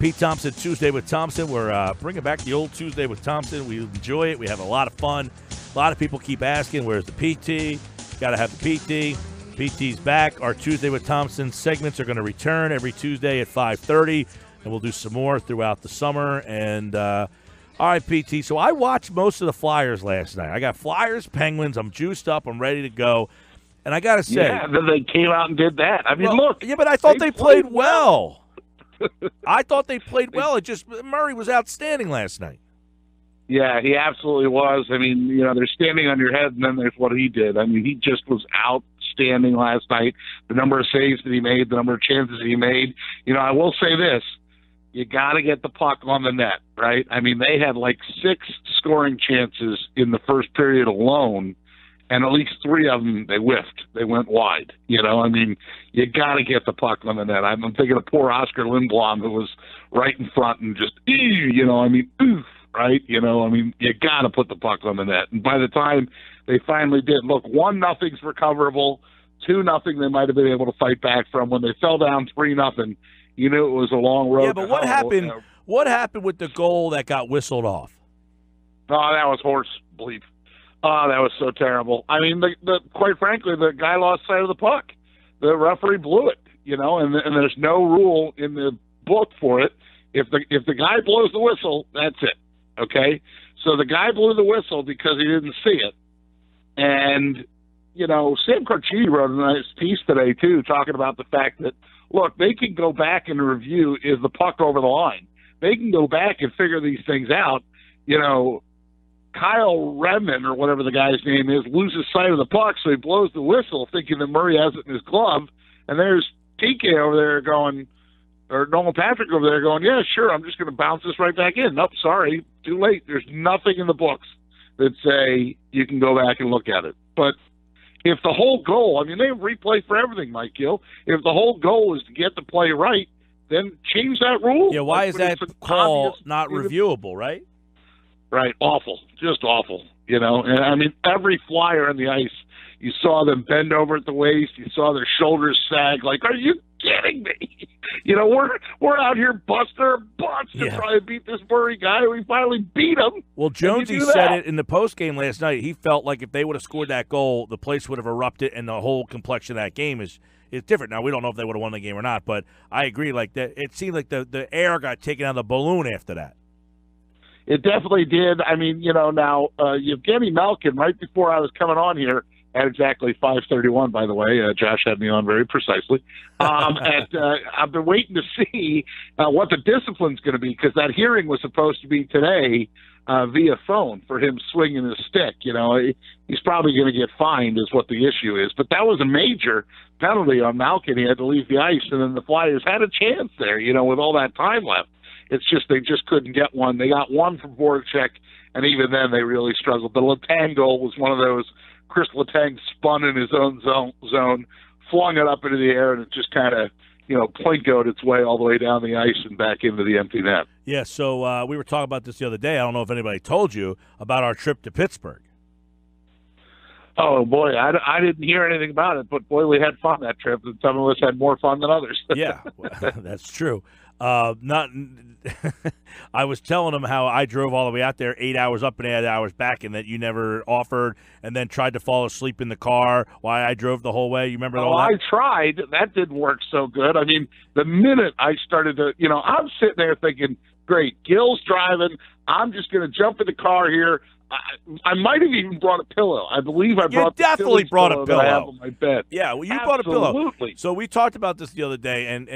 Pete Thompson, Tuesday with Thompson. We're bringing back the old Tuesday with Thompson. We enjoy it. We have a lot of fun. A lot of people keep asking, where's the PT? Got to have the PT. PT's back. Our Tuesday with Thompson segments are going to return every Tuesday at 5:30, and we'll do some more throughout the summer. And, all right, PT, so I watched most of the Flyers last night. I got Flyers, Penguins. I'm juiced up. I'm ready to go. And I got to say. Yeah, then they came out and did that. I mean, well, look. Yeah, but I thought they played well. I thought they played well. It just Murray was outstanding last night. Yeah, he absolutely was. I mean, they're standing on your head, and then there's what he did. I mean, he just was outstanding last night. The number of saves that he made, the number of chances he made. I will say this. You got to get the puck on the net, right? I mean, they had like 6 scoring chances in the first period alone, and at least 3 of them they whiffed. They went wide. I mean, you got to get the puck on the net. I'm thinking of poor Oscar Lindblom, who was right in front and just, oof, right? I mean, you got to put the puck on the net. And by the time they finally did, look, 1-0's recoverable, 2-0 they might have been able to fight back from. When they fell down 3-0, you knew it was a long road. Yeah, but what happened? What happened with the goal that got whistled off? Oh, that was horse bleep. Oh, that was so terrible. I mean, quite frankly, the guy lost sight of the puck. The referee blew it, and there's no rule in the book for it. If the guy blows the whistle, that's it. Okay? So the guy blew the whistle because he didn't see it. And, Sam Carchidi wrote a nice piece today, too, talking about the fact that, look, they can go back and review, is the puck over the line? They can go back and figure these things out. Kyle Redmond, or whatever the guy's name is, loses sight of the puck, so he blows the whistle thinking that Murray has it in his glove. And there's PK over there going, or Nolan Patrick over there going, yeah, sure, I'm just going to bounce this right back in. Nope, sorry, too late. There's nothing in the books that say you can go back and look at it. But if the whole goal, I mean, they have replay for everything, Mike Gill. If the whole goal is to get the play right, then change that rule. Yeah, why is that call not reviewable, right? Right, awful, just awful, And I mean, every Flyer on the ice, you saw them bend over at the waist, you saw their shoulders sag. Like, are you kidding me? We're out here busting our butts to try to beat this Murray guy. We finally beat him. Well, Jonesy said it in the postgame last night. He felt like if they would have scored that goal, the place would have erupted, and the whole complexion of that game is different. Now, we don't know if they would have won the game or not, but I agree. Like that, it seemed like the air got taken out of the balloon after that. It definitely did. I mean, now Evgeny Malkin, right before I was coming on here, at exactly 5:31, by the way. Josh had me on very precisely. I've been waiting to see what the discipline's going to be, because that hearing was supposed to be today via phone for him swinging his stick. He's probably going to get fined is what the issue is. But that was a major penalty on Malkin. He had to leave the ice, and then the Flyers had a chance there, with all that time left. It's just they just couldn't get one. They got one from Voracek, and even then they really struggled. The Letang goal was one of those. Chris Letang spun in his own zone, flung it up into the air, and it just kind of, plinkoed its way all the way down the ice and back into the empty net. Yeah, so we were talking about this the other day. I don't know if anybody told you about our trip to Pittsburgh. Oh, boy, I didn't hear anything about it, but, boy, we had fun that trip, and some of us had more fun than others. Yeah, well, that's true. I was telling them how I drove all the way out there, 8 hours up and 8 hours back, and that you never offered, and then tried to fall asleep in the car while I drove the whole way. You remember all that? I tried. That didn't work so good. I mean, the minute I started to, I'm sitting there thinking, great, Gill's driving. I'm just going to jump in the car here. I might have even brought a pillow. I believe I brought. You definitely brought a pillow. That I have on my bed. Yeah, well, you brought a pillow. Absolutely. So we talked about this the other day, and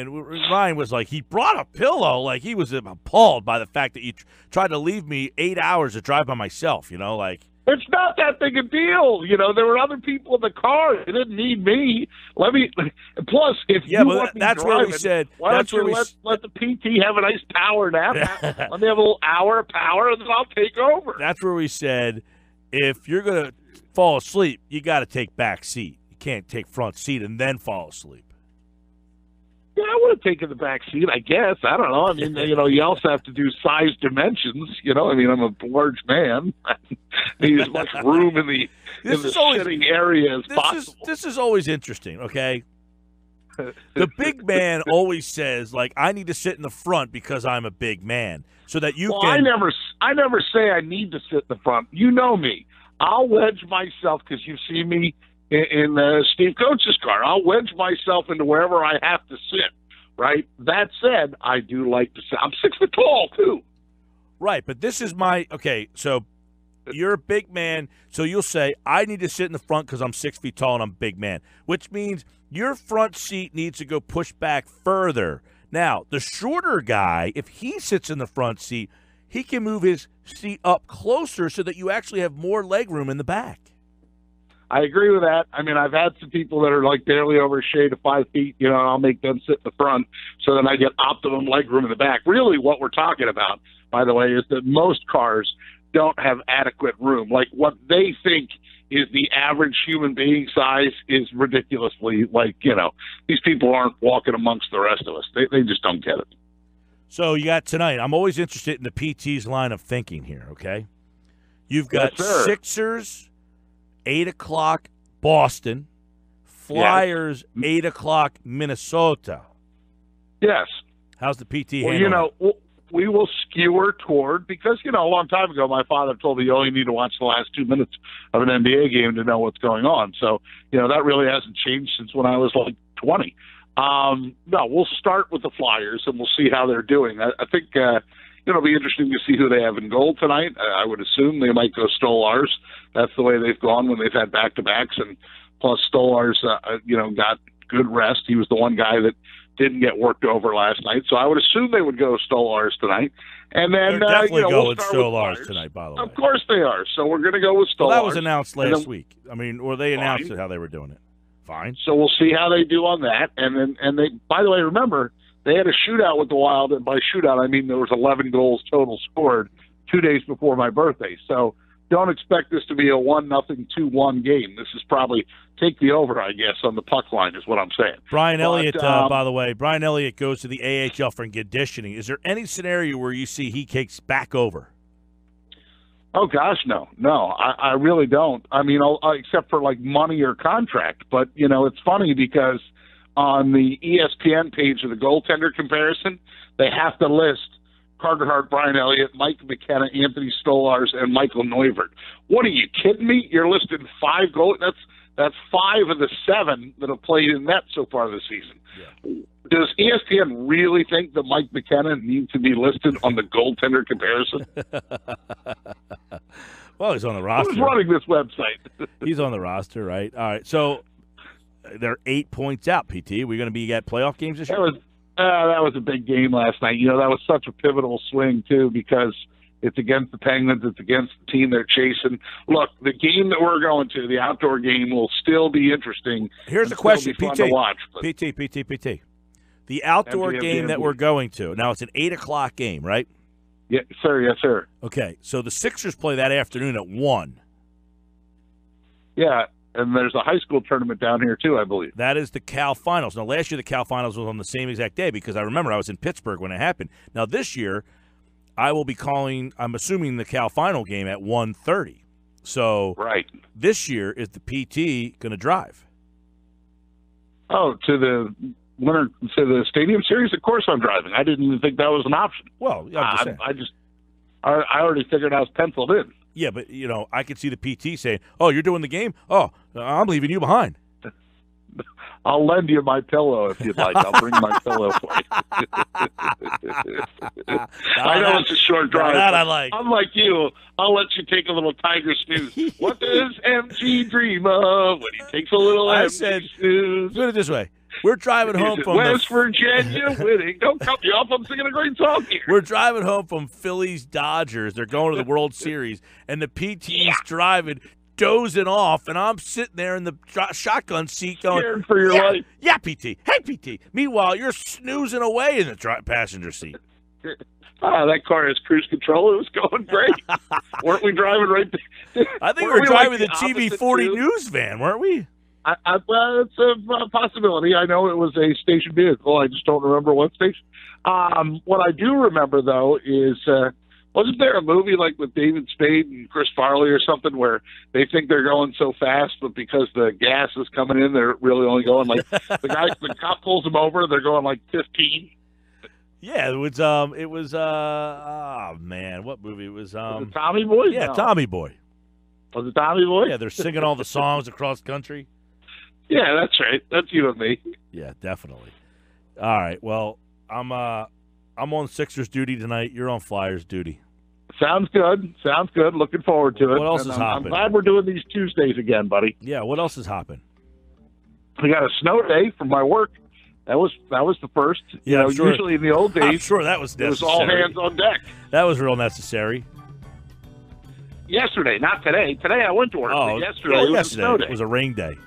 Ryan was like, he brought a pillow. Like, he was appalled by the fact that you tried to leave me 8 hours to drive by myself. It's not that big a deal. There were other people in the car. They didn't need me. Plus, if you want me that's driving, where we said. Why don't you let the PT have a nice power nap? Let me have a little hour of power, and then I'll take over. That's where we said, if you're going to fall asleep, you got to take back seat. You can't take front seat and then fall asleep. Yeah, I would have taken the back seat, I guess. I don't know. I mean, you also have to do size dimensions. I mean, I'm a large man. I need as much room in the sitting area as possible. This is always interesting, okay? the big man always says, like, I need to sit in the front because I'm a big man, so that you can. I never say I need to sit in the front. You know me. I'll wedge myself because you've seen me in Steve Coach's car. I'll wedge myself into wherever I have to sit. Right. That said, I do like to sit. I'm 6 foot tall too. Right, but this is okay. So you're a big man, so you'll say, I need to sit in the front because I'm 6 feet tall and I'm a big man, which means your front seat needs to go push back further. Now, the shorter guy, if he sits in the front seat, he can move his seat up closer so that you actually have more leg room in the back. I agree with that. I mean, I've had some people that are like barely over a shade of 5 feet, and I'll make them sit in the front so then I get optimum leg room in the back. Really what we're talking about, by the way, is that most cars don't have adequate room. Like what they think is the average human being size is ridiculously these people aren't walking amongst the rest of us. They just don't get it. So you got tonight. I'm always interested in the PT's line of thinking here, okay? You've got Sixers, 8 o'clock, Boston. Flyers, 8 o'clock, Minnesota. Yes. How's the PT handling it? We will skewer toward, because, a long time ago, my father told me you only need to watch the last 2 minutes of an NBA game to know what's going on. So, that really hasn't changed since when I was like 20. No, we'll start with the Flyers and we'll see how they're doing. I think, it'll be interesting to see who they have in goal tonight. I would assume they might go Stolarz. That's the way they've gone when they've had back-to-backs. And plus Stolarz, got good rest. He was the one guy that didn't get worked over last night. So I would assume they would go Stolarz tonight. And then, they're definitely we'll going Stolarz tonight, by the way. Of course they are. So we're going to go with Stolarz. Well, that was announced last week. I mean, or they announced how they were doing it. Fine. So we'll see how they do on that. And they, by the way, remember, they had a shootout with the Wild, and by shootout I mean there was 11 goals total scored 2 days before my birthday. So don't expect this to be a 1-0, 2-1 game. This is probably take the over, I guess, on the puck line is what I'm saying. Brian Elliott, by the way, Brian Elliott goes to the AHL for conditioning. Is there any scenario where you see he takes back over? Oh, gosh, no. I really don't. I mean, except for like money or contract. But, it's funny because on the ESPN page of the goaltender comparison, they have to list Carter Hart, Brian Elliott, Mike McKenna, Anthony Stolarz, and Michael Neuvert. What are you kidding me? You're listing 5 goals. That's 5 of the 7 that have played in net so far this season. Yeah. Does ESPN really think that Mike McKenna needs to be listed on the goaltender comparison? Well, he's on the roster. Who's running this website? He's on the roster, right? All right. So they're 8 points out, PT. We're going to be at playoff games this year? That was a big game last night. That was such a pivotal swing, too, because it's against the Penguins. It's against the team they're chasing. Look, the game that we're going to, the outdoor game, will still be interesting. Here's the question, PT. To watch, PT. The outdoor game that we're going to. Now, it's an 8 o'clock game, right? Yes, sir. Yes, sir. Okay, so the Sixers play that afternoon at 1. Yeah, and there's a high school tournament down here, too, I believe. That is the Cal Finals. Now, last year the Cal Finals was on the same exact day because I remember I was in Pittsburgh when it happened. Now, this year I will be calling, I'm assuming, the Cal Final game at 1:30. So right. This year, is the PT going to drive? Oh, to the Stadium Series? Of course I'm driving. I didn't even think that was an option. Well, I already figured I was penciled in. Yeah, but, I could see the PT saying, oh, you're doing the game? Oh, I'm leaving you behind. I'll lend you my pillow if you'd like. I'll bring my pillow for you. I know it's a short drive. That I like. Unlike you, I'll let you take a little tiger snooze. What does MG dream of when he takes a little snooze? Put it this way. We're driving home from West Virginia winning. Don't cut me off. I'm singing a great song here. We're driving home from Phillies Dodgers. They're going to the World Series, and the PT's driving, dozing off, and I'm sitting there in the shotgun seat going, scared for your life. Yeah, PT. Hey, PT. Meanwhile, you're snoozing away in the passenger seat. That car has cruise control. It was going great. Weren't we driving right there? I think we were driving the TV40 news van, weren't we? Well, it's a possibility. I know it was a station vehicle. I just don't remember what station. What I do remember, though, is Wasn't there a movie like with David Spade and Chris Farley or something where they think they're going so fast, but because the gas is coming in, they're really only going like the cop pulls them over, they're going like 15. Yeah, it was oh man, what movie? It was Was it Tommy Boy? Yeah, No. Tommy Boy. Was it Tommy Boy? Yeah, they're singing all the songs across country. Yeah, that's right. That's you and me. Yeah, definitely. All right. Well, I'm on Sixers duty tonight. You're on Flyers duty. Sounds good. Sounds good. Looking forward to it. What else And is I'm happening? glad we're doing these Tuesdays again, buddy. Yeah, what else is happening? We got a snow day from my work. That was the first. Yeah, I'm sure. Usually in the old I'm days, sure that was it was necessary. all hands on deck. That was real necessary. Yesterday, not today. Today I went to work. Oh, but yesterday it was yesterday. a snow day. It was a rain day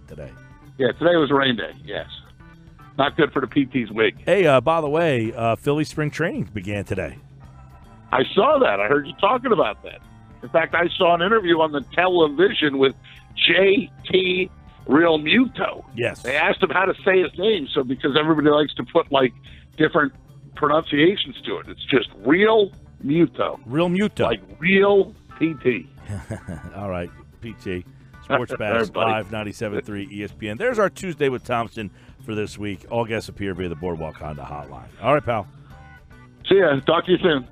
today. Yeah, today was a rain day. Yes, not good for the PT's wig. Hey, by the way, Philly spring training began today. I saw that. I heard you talking about that. In fact, I saw an interview on the television with J.T. Real Muto. Yes. They asked him how to say his name, so because everybody likes to put like different pronunciations to it, it's just Real Muto. Real Muto. Like real PT. All right, PT. Sports Bash Live 97.3 ESPN. There's our Tuesday with Thompson for this week. All guests appear via the Boardwalk Honda hotline. All right, pal. See ya. Talk to you soon.